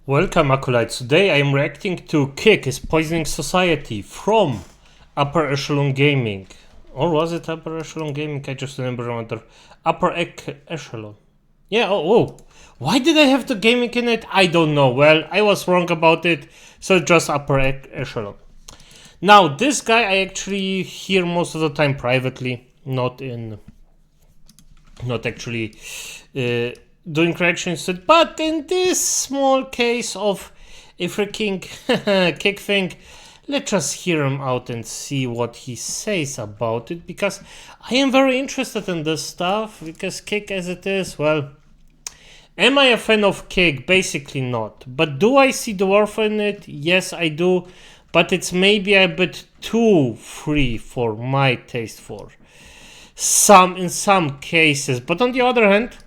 Welcome, Acolytes. Today I am reacting to Kick is Poisoning Society from Upper Echelon Gaming. Or was it Upper Echelon Gaming? I just remember another. Echelon. Yeah, oh. Why did I have the gaming in it? I don't know. Well, I was wrong about it, so just Upper Echelon. Now, this guy I actually hear most of the time privately, not actually doing reactions to it, but in this small case of a freaking Kick thing, let's just hear him out and see what he says about it, because I am very interested in this stuff, because Kick as it is, well, am I a fan of Kick? Basically not. But do I see the worth in it? Yes, I do, but it's maybe a bit too free for my taste in some cases. But on the other hand,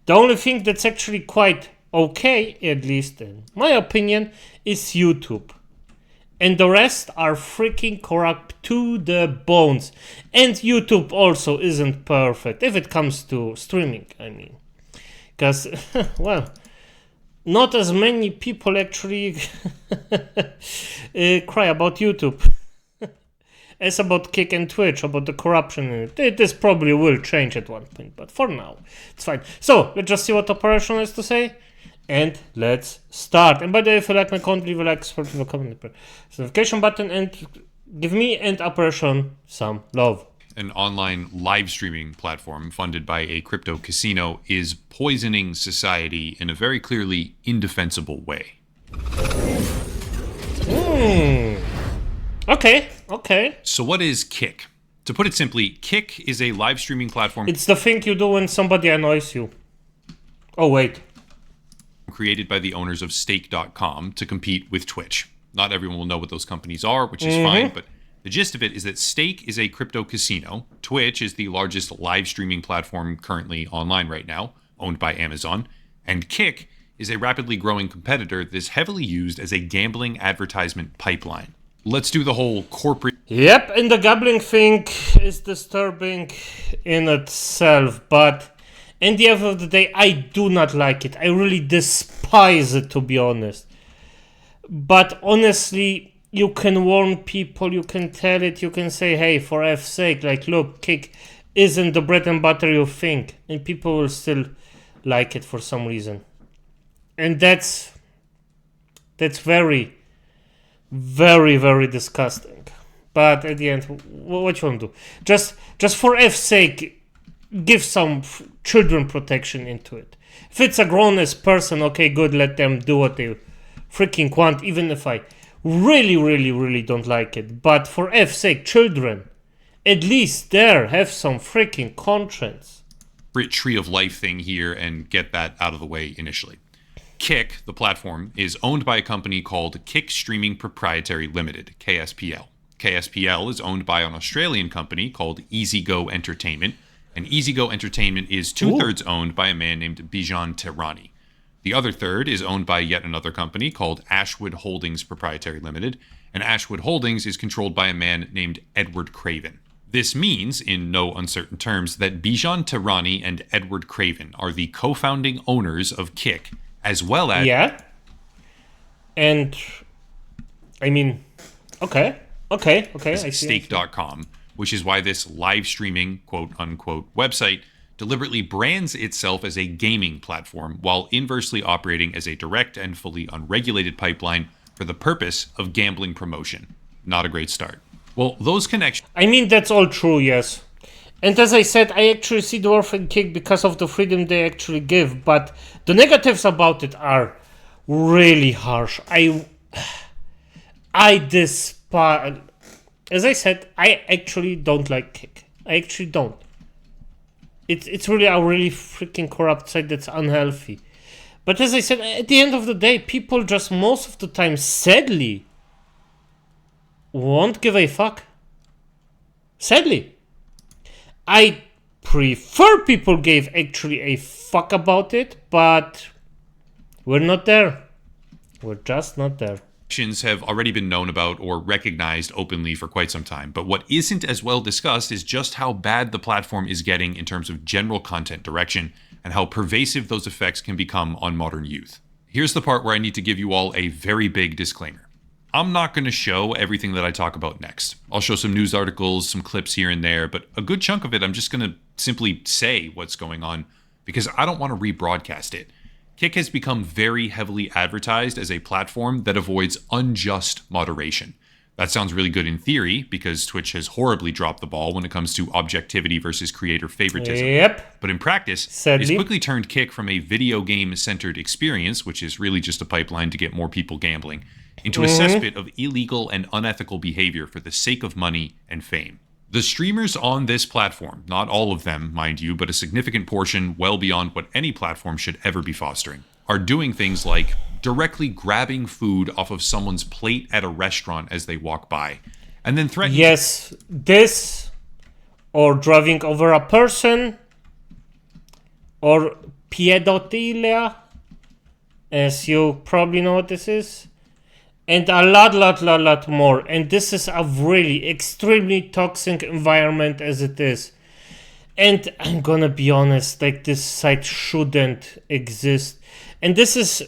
the only thing that's actually quite okay, at least in my opinion, is YouTube. And the rest are freaking corrupt to the bones. And YouTube also isn't perfect if it comes to streaming, I mean. Because, well, not as many people actually cry about YouTube as about Kick and Twitch, about the corruption in it. This probably will change at one point, but for now, it's fine. So, let's just see what Operation has to say, and let's start. And by the way, if you like my content, leave a like, support, leave a comment, press the notification button, and give me and Operation some love. An online live streaming platform funded by a crypto casino is poisoning society in a very clearly indefensible way. Okay. So what is Kick? To put it simply, Kick is a live streaming platform. It's the thing you do when somebody annoys you. Oh, wait. Created by the owners of Stake.com to compete with Twitch. Not everyone will know what those companies are, which is fine, but the gist of it is that Stake is a crypto casino. Twitch is the largest live streaming platform currently online right now, owned by Amazon. And Kick is a rapidly growing competitor that's heavily used as a gambling advertisement pipeline. Let's do the whole corporate... Yep, and the gambling thing is disturbing in itself, but at the end of the day, I do not like it. I really despise it, to be honest. But honestly, you can warn people, you can tell it, you can say, hey, for F's sake, like, look, Kick isn't the bread and butter you think, and people will still like it for some reason. And that's very, very, very disgusting. But at the end, what you want to do? Just for F's sake, give some children protection into it. If it's a grown-ass person, okay, good, let them do what they freaking want, even if I really, really, really don't like it. But for F's sake, children, at least there, have some freaking conscience. Tree of life thing here and get that out of the way initially. Kick, the platform, is owned by a company called Kick Streaming Proprietary Limited, KSPL. KSPL is owned by an Australian company called EasyGo Entertainment, and EasyGo Entertainment is two-thirds owned by a man named Bijan Tehrani. The other third is owned by yet another company called Ashwood Holdings Proprietary Limited, and Ashwood Holdings is controlled by a man named Edward Craven. This means, in no uncertain terms, that Bijan Tehrani and Edward Craven are the co-founding owners of Kick, as well as... Yeah. And, I mean, okay. I see. Stake.com, which is why this live streaming, quote-unquote, website deliberately brands itself as a gaming platform while inversely operating as a direct and fully unregulated pipeline for the purpose of gambling promotion. Not a great start. Well, those connections... I mean, that's all true, yes. And as I said, I actually see the Orphan Kick because of the freedom they actually give, but the negatives about it are really harsh. I despise... As I said, I actually don't like Kick. I actually don't. It's really a really freaking corrupt site that's unhealthy. But as I said, at the end of the day, people just most of the time, sadly, won't give a fuck. Sadly. I prefer people gave actually a fuck about it, but we're not there. We're just not there. Have already been known about or recognized openly for quite some time, but what isn't as well discussed is just how bad the platform is getting in terms of general content direction and how pervasive those effects can become on modern youth. Here's the part where I need to give you all a very big disclaimer. I'm not going to show everything that I talk about next. I'll show some news articles, some clips here and there, but a good chunk of it I'm just going to simply say what's going on because I don't want to rebroadcast it. Kick has become very heavily advertised as a platform that avoids unjust moderation. That sounds really good in theory because Twitch has horribly dropped the ball when it comes to objectivity versus creator favoritism. Yep. But in practice, Sadly, it's quickly turned Kick from a video game-centered experience, which is really just a pipeline to get more people gambling, into a cesspit of illegal and unethical behavior for the sake of money and fame. The streamers on this platform, not all of them, mind you, but a significant portion well beyond what any platform should ever be fostering, are doing things like directly grabbing food off of someone's plate at a restaurant as they walk by, and then threatening... Yes, this, or driving over a person, or pedophilia, as you probably know what this is, and a lot more. And this is a really extremely toxic environment as it is. And I'm gonna be honest, like, this site shouldn't exist. And this is...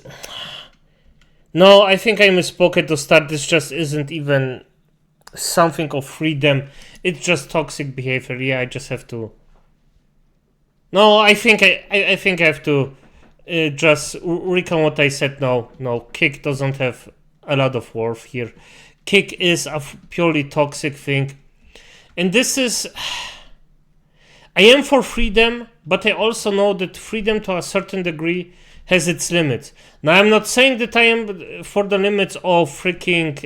No, I think I misspoke at the start. This just isn't even something of freedom. It's just toxic behavior. Yeah, I just have to... No, I think I think I have to just recount what I said. No, Kick doesn't have a lot of worth here. Kick is a purely toxic thing. And this is... I am for freedom, but I also know that freedom to a certain degree has its limits. Now, I'm not saying that I am for the limits of freaking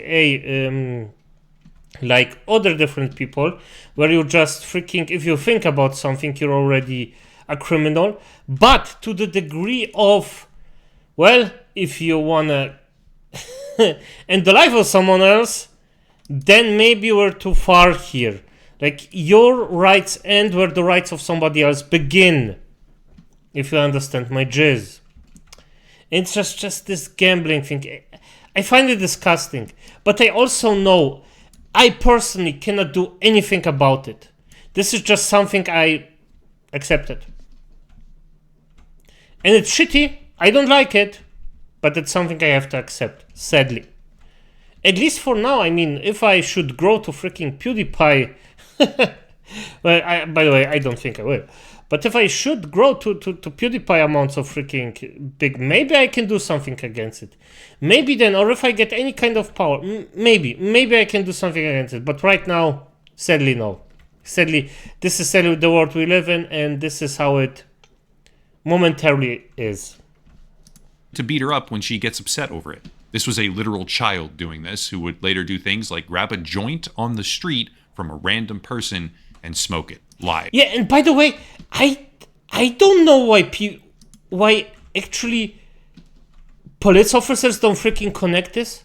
like other different people, where you just freaking, if you think about something, you're already a criminal. But to the degree of, well, if you wanna end the life of someone else, then maybe we're too far here. Like, your rights end where the rights of somebody else begin, if you understand my jizz. It's just this gambling thing. I find it disgusting. But I also know I personally cannot do anything about it. This is just something I accepted. And it's shitty. I don't like it. But it's something I have to accept, sadly. At least for now. I mean, if I should grow to freaking PewDiePie... well, by the way, I don't think I will. But if I should grow to PewDiePie amounts of freaking big, maybe I can do something against it. Maybe then, or if I get any kind of power, maybe I can do something against it. But right now, sadly, no. Sadly, this is sadly the world we live in, and this is how it momentarily is. To beat her up when she gets upset over it. This was a literal child doing this, who would later do things like grab a joint on the street from a random person and smoke it live. Yeah, and by the way, I don't know why actually police officers don't freaking connect this.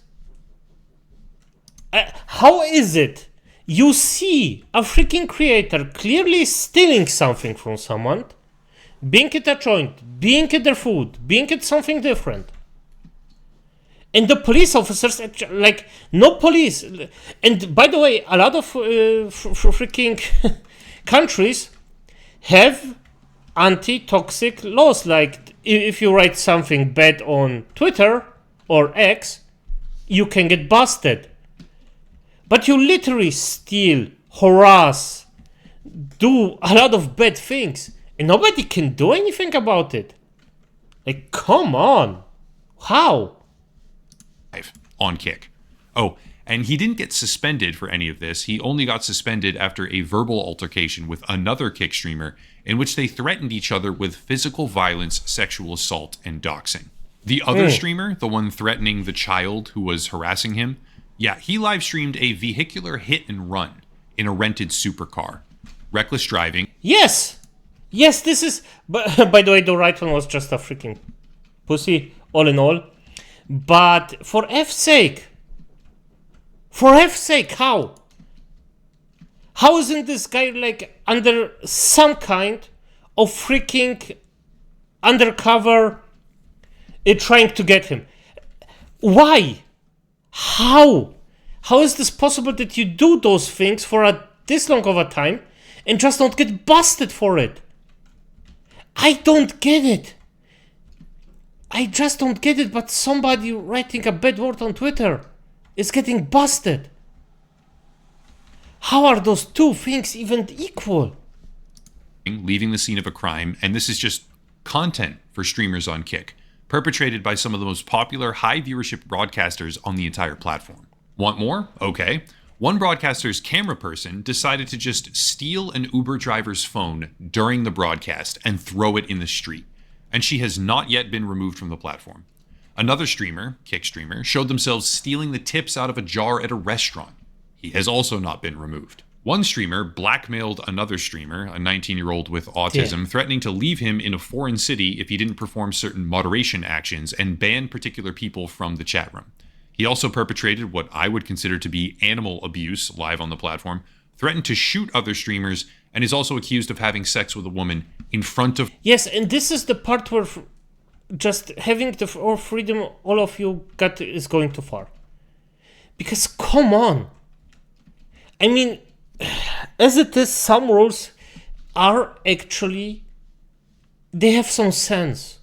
How is it you see a freaking creator clearly stealing something from someone, being it a joint, being it their food, being it something different, and the police officers, like, no police. And by the way, a lot of freaking countries have anti-toxic laws. Like, if you write something bad on Twitter or X, you can get busted. But you literally steal, harass, do a lot of bad things, and nobody can do anything about it. Like, come on. How? On Kick. Oh, and he didn't get suspended for any of this. He only got suspended after a verbal altercation with another Kick streamer in which they threatened each other with physical violence, sexual assault, and doxing. The other streamer, the one threatening the child who was harassing him, yeah, he live streamed a vehicular hit and run in a rented supercar. Reckless driving. Yes, this is... But by the way, the right one was just a freaking pussy, all in all. But for F's sake, how? How isn't this guy, like, under some kind of freaking undercover trying to get him? Why? How? How is this possible that you do those things for this long of a time and just don't get busted for it? I don't get it. I just don't get it, but somebody writing a bad word on Twitter is getting busted. How are those two things even equal? Leaving the scene of a crime, and this is just content for streamers on Kick, perpetrated by some of the most popular high viewership broadcasters on the entire platform. Want more? Okay. One broadcaster's camera person decided to just steal an Uber driver's phone during the broadcast and throw it in the street, and she has not yet been removed from the platform. Another streamer, Kick streamer, showed themselves stealing the tips out of a jar at a restaurant. He has also not been removed. One streamer blackmailed another streamer, a 19-year-old with autism, threatening to leave him in a foreign city if he didn't perform certain moderation actions and ban particular people from the chat room. He also perpetrated what I would consider to be animal abuse live on the platform, threatened to shoot other streamers, and is also accused of having sex with a woman in front of... Yes, and this is the part where just having the freedom all of you got is going too far. Because come on. I mean, as it is, some rules are actually, they have some sense.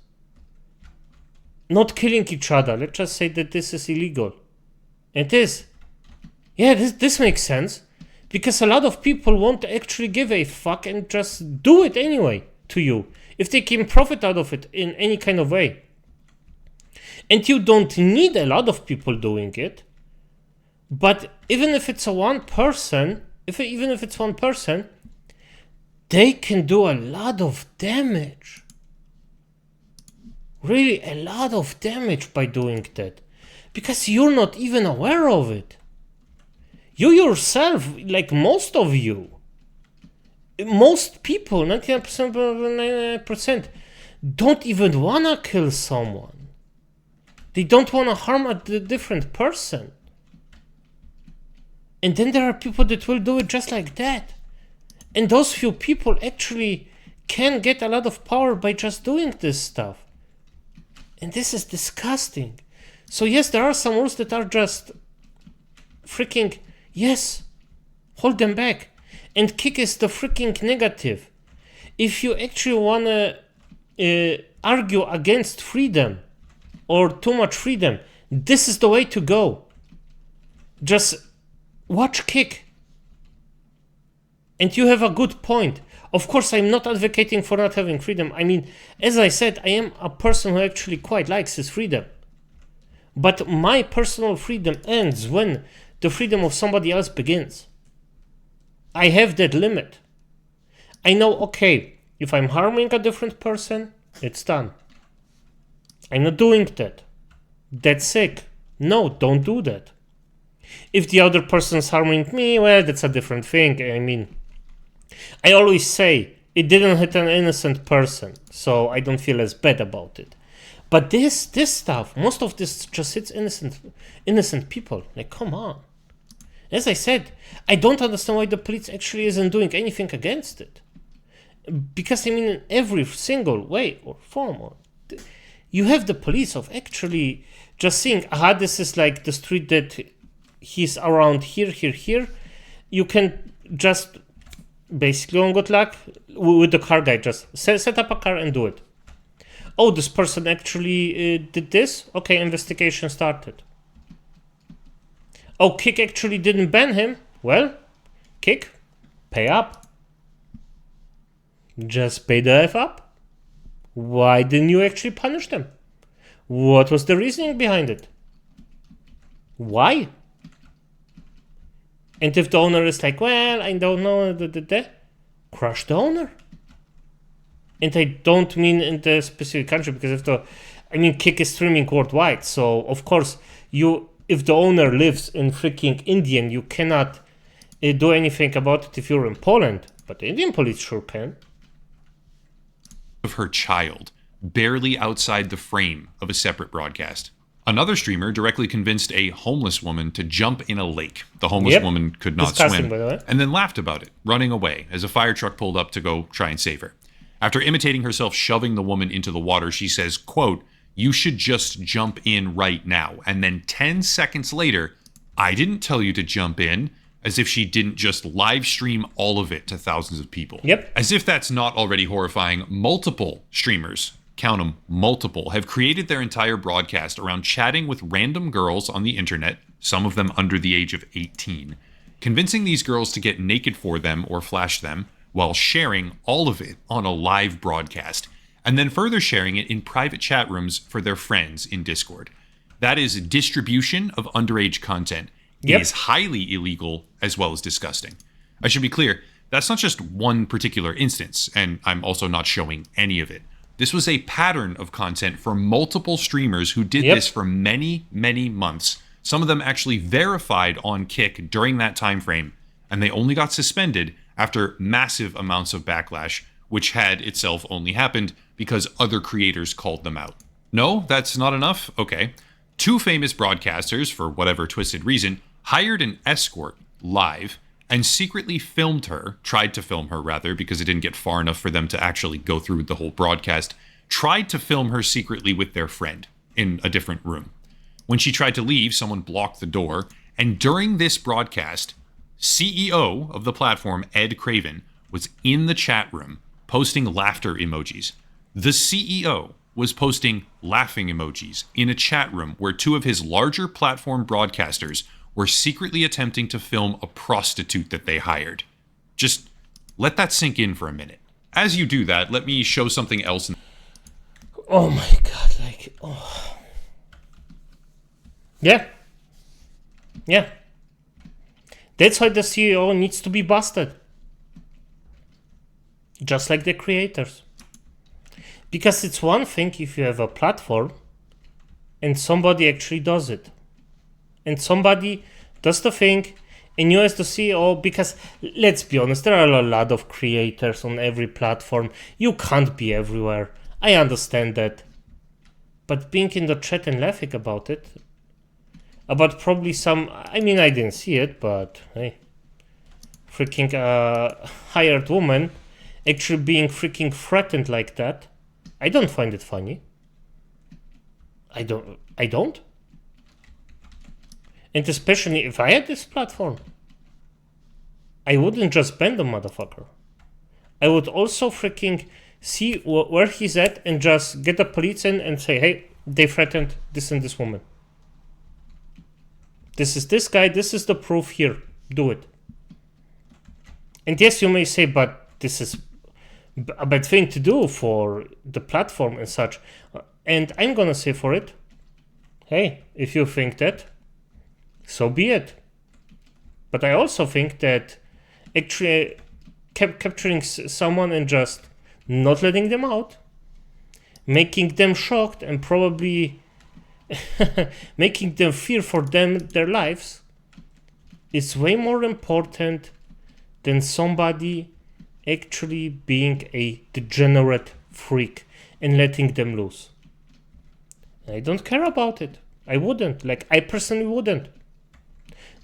Not killing each other. Let's just say that this is illegal. It is. Yeah, this makes sense. Because a lot of people won't actually give a fuck and just do it anyway to you. If they can profit out of it in any kind of way. And you don't need a lot of people doing it. But even if it's one person, they can do a lot of damage. Really a lot of damage by doing that. Because you're not even aware of it. You yourself, like most of you, most people, 99%, don't even wanna kill someone. They don't wanna harm a different person. And then there are people that will do it just like that. And those few people actually can get a lot of power by just doing this stuff. And this is disgusting. So yes, there are some rules that are just freaking, yes, hold them back. And Kick is the freaking negative. If you actually wanna argue against freedom or too much freedom, this is the way to go. Just watch Kick. And you have a good point. Of course, I'm not advocating for not having freedom. I mean, as I said, I am a person who actually quite likes his freedom. But my personal freedom ends when the freedom of somebody else begins. I have that limit. I know, okay, if I'm harming a different person, it's done. I'm not doing that. That's sick. No, don't do that. If the other person's harming me, well, that's a different thing. I mean, I always say, it didn't hit an innocent person, so I don't feel as bad about it. But this stuff, most of this just hits innocent people. Like, come on. As I said, I don't understand why the police actually isn't doing anything against it. Because, I mean, in every single way or form, you have the police of actually just seeing, aha, this is like the street that he's around here. You can just, basically on good luck, with the car guy, just set up a car and do it. Oh, this person actually did this? Okay, investigation started. Oh, Kick actually didn't ban him? Well, Kick, pay up. Just pay the F up. Why didn't you actually punish them? What was the reasoning behind it? Why? And if the owner is like, well, I don't know, crush the owner. And I don't mean in the specific country, because Kick is streaming worldwide, so of course, if the owner lives in freaking India, you cannot do anything about it if you're in Poland, but the Indian police sure can. Of her child, barely outside the frame of a separate broadcast. Another streamer directly convinced a homeless woman to jump in a lake. The homeless woman could not swim, by the way. And then laughed about it, running away as a fire truck pulled up to go try and save her. After imitating herself shoving the woman into the water, she says, quote, "You should just jump in right now." And then 10 seconds later, "I didn't tell you to jump in," as if she didn't just live stream all of it to thousands of people. Yep. As if that's not already horrifying, multiple streamers count them, multiple, have created their entire broadcast around chatting with random girls on the internet, some of them under the age of 18, convincing these girls to get naked for them or flash them, while sharing all of it on a live broadcast, and then further sharing it in private chat rooms for their friends in Discord. That is distribution of underage content. It is highly illegal as well as disgusting. I should be clear, that's not just one particular instance, and I'm also not showing any of it. This was a pattern of content for multiple streamers who did this for many, many months. Some of them actually verified on Kick during that time frame, and they only got suspended after massive amounts of backlash, which had itself only happened because other creators called them out. No, that's not enough? Okay. 2 famous broadcasters, for whatever twisted reason, hired an escort live and secretly filmed her, tried to film her rather, because it didn't get far enough for them to actually go through with the whole broadcast, tried to film her secretly with their friend in a different room. When she tried to leave, someone blocked the door, and during this broadcast, CEO of the platform, Ed Craven, was in the chat room posting laughter emojis. The CEO was posting laughing emojis in a chat room where 2 of his larger platform broadcasters were secretly attempting to film a prostitute that they hired. Just let that sink in for a minute. As you do that, let me show something else. Oh my god, like, oh. Yeah. Yeah. That's why the CEO needs to be busted. Just like the creators. Because it's one thing if you have a platform and somebody actually does it. And somebody does the thing, and you as the CEO, because let's be honest, there are a lot of creators on every platform. You can't be everywhere. I understand that. But being in the chat and laughing about it, about probably some, I mean, I didn't see it, but hey, freaking hired woman actually being freaking threatened like that, I don't find it funny. I don't. And especially if I had this platform, I wouldn't just ban the motherfucker. I would also freaking see where he's at and just get the police in and say, hey, they threatened this and this woman. This is this guy, this is the proof here. Do it. And yes, you may say, but this is a bad thing to do for the platform and such. And I'm gonna say for it, hey, if you think that, so be it. But I also think that actually capturing someone and just not letting them out, making them shocked and probably making them fear for their lives is way more important than somebody actually being a degenerate freak and letting them loose. I don't care about it. I wouldn't. Like, I personally wouldn't.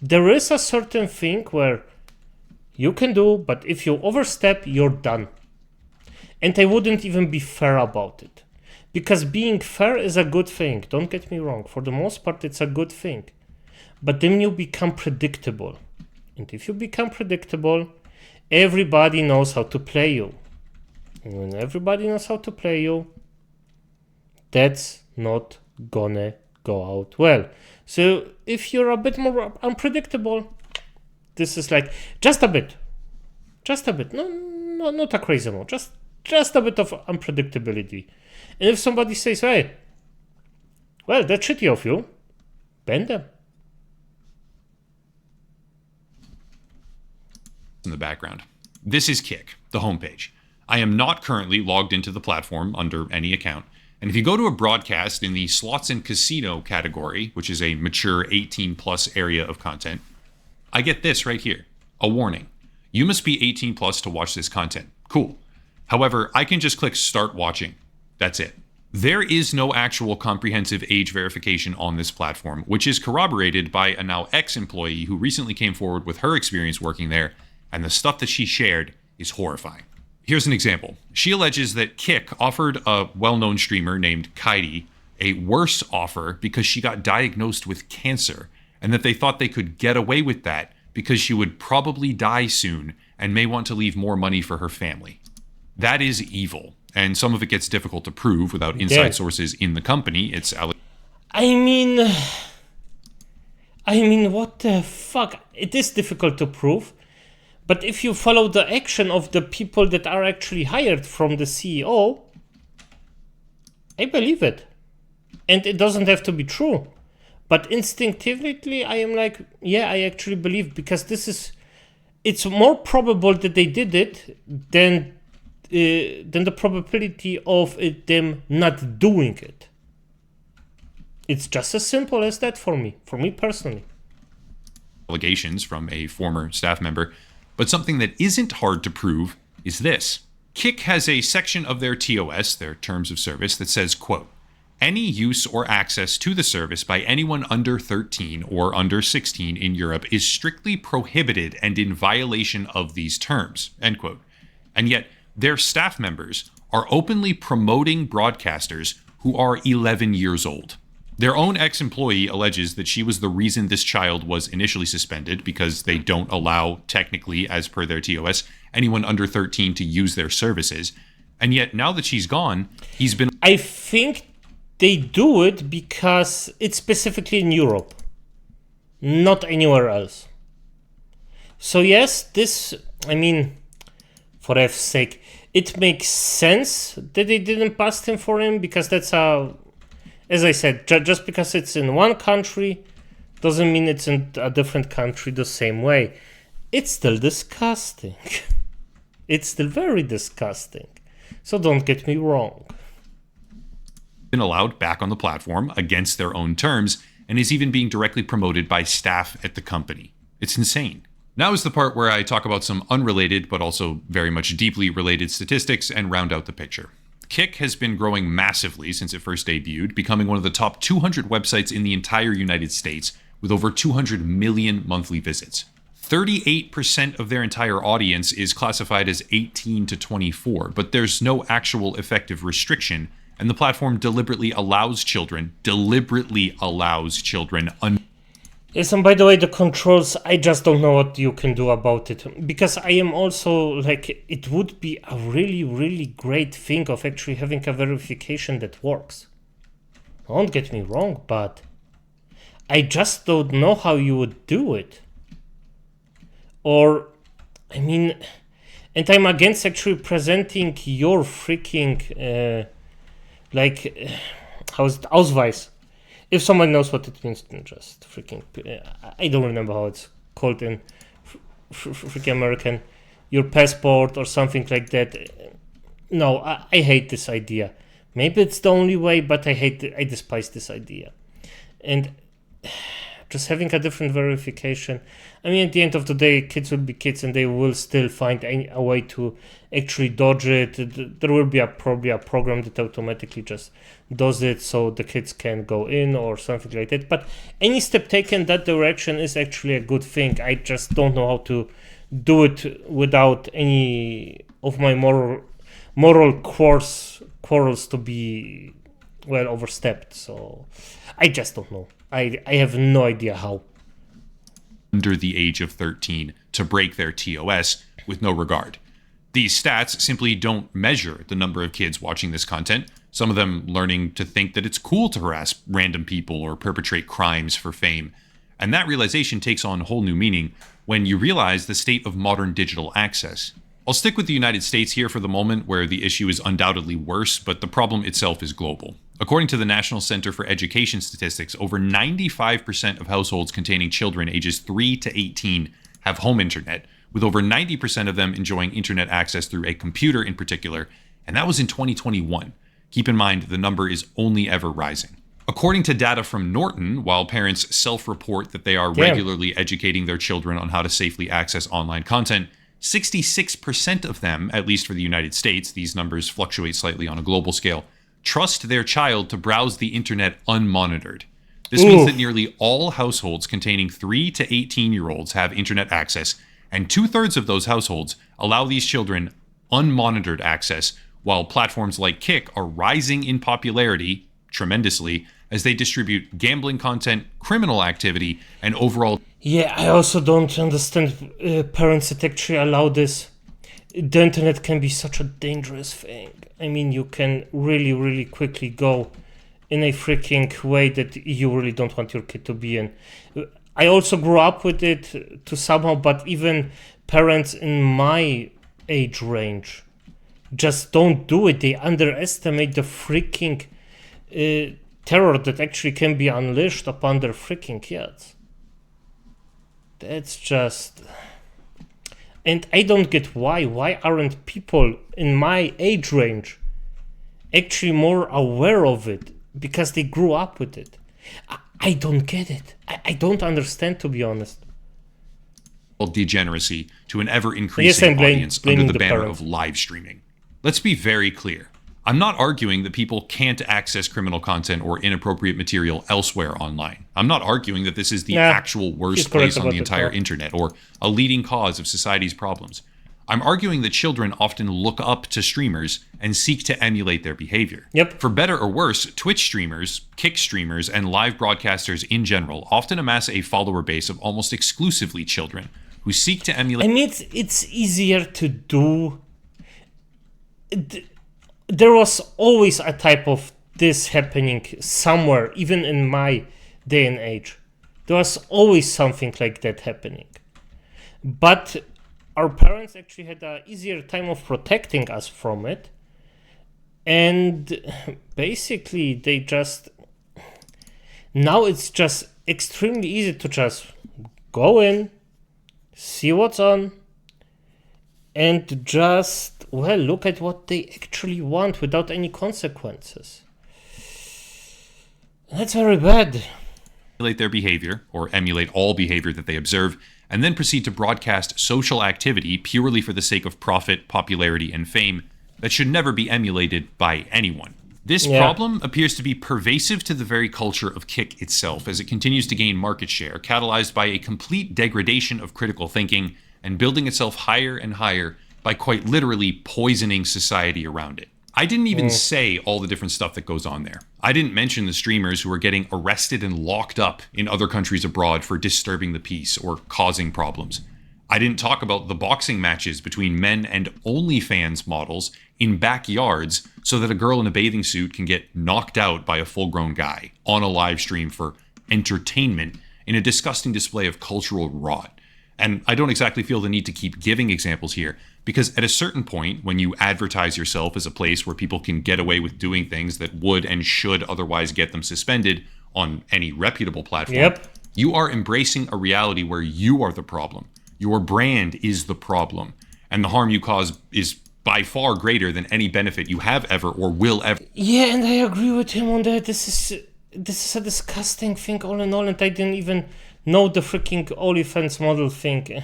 There is a certain thing where you can do, but if you overstep, you're done. And I wouldn't even be fair about it. Because being fair is a good thing. Don't get me wrong. For the most part, it's a good thing. But then you become predictable. And if you become predictable, everybody knows how to play you. And when everybody knows how to play you, that's not gonna go out well. So if you're a bit more unpredictable, this is like just a bit. No, not a crazy amount. Just a bit of unpredictability. And if somebody says, hey, well, that's shitty of you, ban them. In the background. This is Kick, the homepage. I am not currently logged into the platform under any account. And if you go to a broadcast in the slots and casino category, which is a mature 18 plus area of content, I get this right here, a warning. You must be 18 plus to watch this content. Cool. However, I can just click start watching. That's it. There is no actual comprehensive age verification on this platform, which is corroborated by a now ex-employee who recently came forward with her experience working there, and the stuff that she shared is horrifying. Here's an example. She alleges that Kick offered a well-known streamer named Kaidi a worse offer because she got diagnosed with cancer, and that they thought they could get away with that because she would probably die soon and may want to leave more money for her family. That is evil. And some of it gets difficult to prove without inside sources in the company. I mean, what the fuck? It is difficult to prove, but if you follow the action of the people that are actually hired from the CEO, I believe it. And it doesn't have to be true. But instinctively, I am like, yeah, I actually believe, because it's more probable that they did it than the probability of them not doing it. It's just as simple as that for me personally. Allegations from a former staff member, but something that isn't hard to prove is this. Kik has a section of their TOS, their terms of service, that says, quote, any use or access to the service by anyone under 13 or under 16 in Europe is strictly prohibited and in violation of these terms, end quote. And yet, their staff members are openly promoting broadcasters who are 11 years old. Their own ex-employee alleges that she was the reason this child was initially suspended, because they don't allow, technically, as per their TOS, anyone under 13 to use their services. And yet, now that she's gone, he's been... I think they do it because it's specifically in Europe, not anywhere else. So yes, for F's sake, it makes sense that they didn't bust him for him, because that's how, as I said, just because it's in one country doesn't mean it's in a different country the same way. It's still disgusting. It's still very disgusting. So don't get me wrong. Been allowed back on the platform against their own terms, and is even being directly promoted by staff at the company. It's insane. Now is the part where I talk about some unrelated but also very much deeply related statistics and round out the picture. Kik has been growing massively since it first debuted, becoming one of the top 200 websites in the entire United States with over 200 million monthly visits. 38% of their entire audience is classified as 18 to 24, but there's no actual effective restriction, and the platform deliberately allows children. Yes, and by the way, the controls, I just don't know what you can do about it. Because I am also like, it would be a really, really great thing of actually having a verification that works. Don't get me wrong, but I just don't know how you would do it. Or, and I'm against actually presenting your freaking, how's it, Ausweis. If someone knows what it means, then just freaking, I don't remember how it's called in freaking American, your passport or something like that. No, I hate this idea. Maybe it's the only way, but I despise this idea. And just having a different verification. At the end of the day, kids will be kids, and they will still find a way to actually dodge it. There will be probably a program that automatically just does it so the kids can go in or something like that. But any step taken that direction is actually a good thing. I just don't know how to do it without any of my moral quarrels to be well overstepped. So I just don't know. I have no idea how. Under the age of 13 to break their TOS with no regard. These stats simply don't measure the number of kids watching this content, some of them learning to think that it's cool to harass random people or perpetrate crimes for fame. And that realization takes on whole new meaning when you realize the state of modern digital access. I'll stick with the United States here for the moment, where the issue is undoubtedly worse, but the problem itself is global. According to the National Center for Education Statistics, over 95% of households containing children ages 3 to 18 have home internet, with over 90% of them enjoying internet access through a computer in particular, and that was in 2021. Keep in mind, the number is only ever rising. According to data from Norton, while parents self-report that they are regularly educating their children on how to safely access online content, 66% of them, at least for the United States, these numbers fluctuate slightly on a global scale, trust their child to browse the internet unmonitored. This means that nearly all households containing 3 to 18-year-olds have internet access, and 2/3 of those households allow these children unmonitored access, while platforms like Kik are rising in popularity tremendously as they distribute gambling content, criminal activity, and overall... Yeah, I also don't understand parents that actually allow this. the internet can be such a dangerous thing. I mean, you can really, really quickly go in a freaking way that you really don't want your kid to be in. I also grew up with it to somehow, but even parents in my age range just don't do it. They underestimate the freaking terror that actually can be unleashed upon their freaking kids. That's just... And I don't get why. Why aren't people in my age range actually more aware of it? Because they grew up with it. I don't get it. I don't understand, to be honest. Degeneracy to an ever-increasing audience under the banner of live streaming. Let's be very clear. I'm not arguing that people can't access criminal content or inappropriate material elsewhere online. I'm not arguing that this is the actual worst place on the entire internet or a leading cause of society's problems. I'm arguing that children often look up to streamers and seek to emulate their behavior. Yep. For better or worse, Twitch streamers, Kick streamers, and live broadcasters in general often amass a follower base of almost exclusively children who seek to emulate... I mean, it's easier to do... There was always a type of this happening somewhere, even in my day and age. There was always something like that happening. But our parents actually had an easier time of protecting us from it. And basically, they just... Now it's just extremely easy to just go in, see what's on, and just, well, look at what they actually want without any consequences. That's very bad. Emulate their behavior, or emulate all behavior that they observe, and then proceed to broadcast social activity purely for the sake of profit, popularity, and fame that should never be emulated by anyone. This problem appears to be pervasive to the very culture of Kick itself as it continues to gain market share, catalyzed by a complete degradation of critical thinking and building itself higher and higher by quite literally poisoning society around it. I didn't even say all the different stuff that goes on there. I didn't mention the streamers who are getting arrested and locked up in other countries abroad for disturbing the peace or causing problems. I didn't talk about the boxing matches between men and OnlyFans models in backyards so that a girl in a bathing suit can get knocked out by a full-grown guy on a live stream for entertainment in a disgusting display of cultural rot. And I don't exactly feel the need to keep giving examples here, because at a certain point, when you advertise yourself as a place where people can get away with doing things that would and should otherwise get them suspended on any reputable platform, you are embracing a reality where you are the problem. Your brand is the problem, and the harm you cause is by far greater than any benefit you have ever or will ever. Yeah, and I agree with him on that. This is a disgusting thing all in all, and I didn't even know the freaking OnlyFans model thing.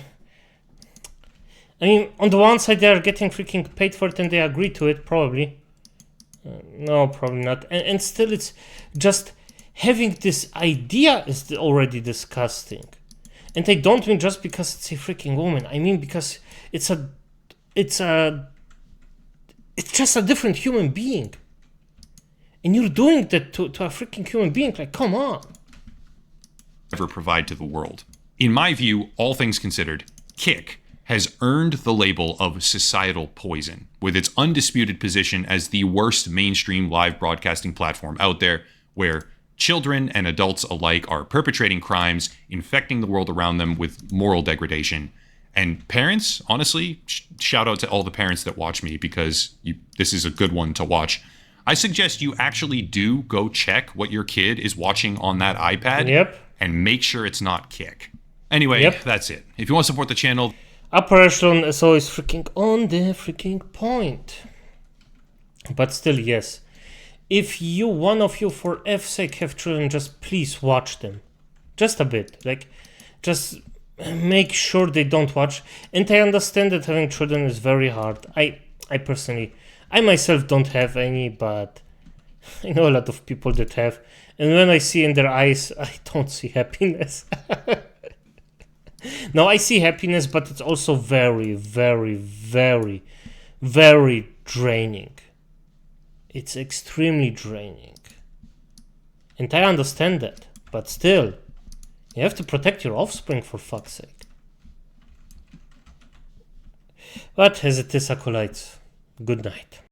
I mean, on the one side, they are getting freaking paid for it and they agree to it, probably. No, probably not. And still, it's just having this idea is already disgusting. And I don't mean just because it's a freaking woman. I mean because it's just a different human being. And you're doing that to a freaking human being. Like, come on. Ever provide to the world. In my view, all things considered, Kick has earned the label of societal poison, with its undisputed position as the worst mainstream live broadcasting platform out there, where children and adults alike are perpetrating crimes, infecting the world around them with moral degradation. And parents, honestly, shout out to all the parents that watch me, because this is a good one to watch. I suggest you actually do go check what your kid is watching on that iPad and make sure it's not Kick. Anyway, that's it. If you want to support the channel, Upper Echelon is always freaking on the freaking point. But still, yes. If one of you, for F's sake, have children, just please watch them. Just a bit. Like, just make sure they don't watch. And I understand that having children is very hard. I myself don't have any, but I know a lot of people that have. And when I see in their eyes, I don't see happiness. No, I see happiness, but it's also very, very, very, very draining. It's extremely draining. And I understand that. But still, you have to protect your offspring, for fuck's sake. But as it is, acolytes, good night.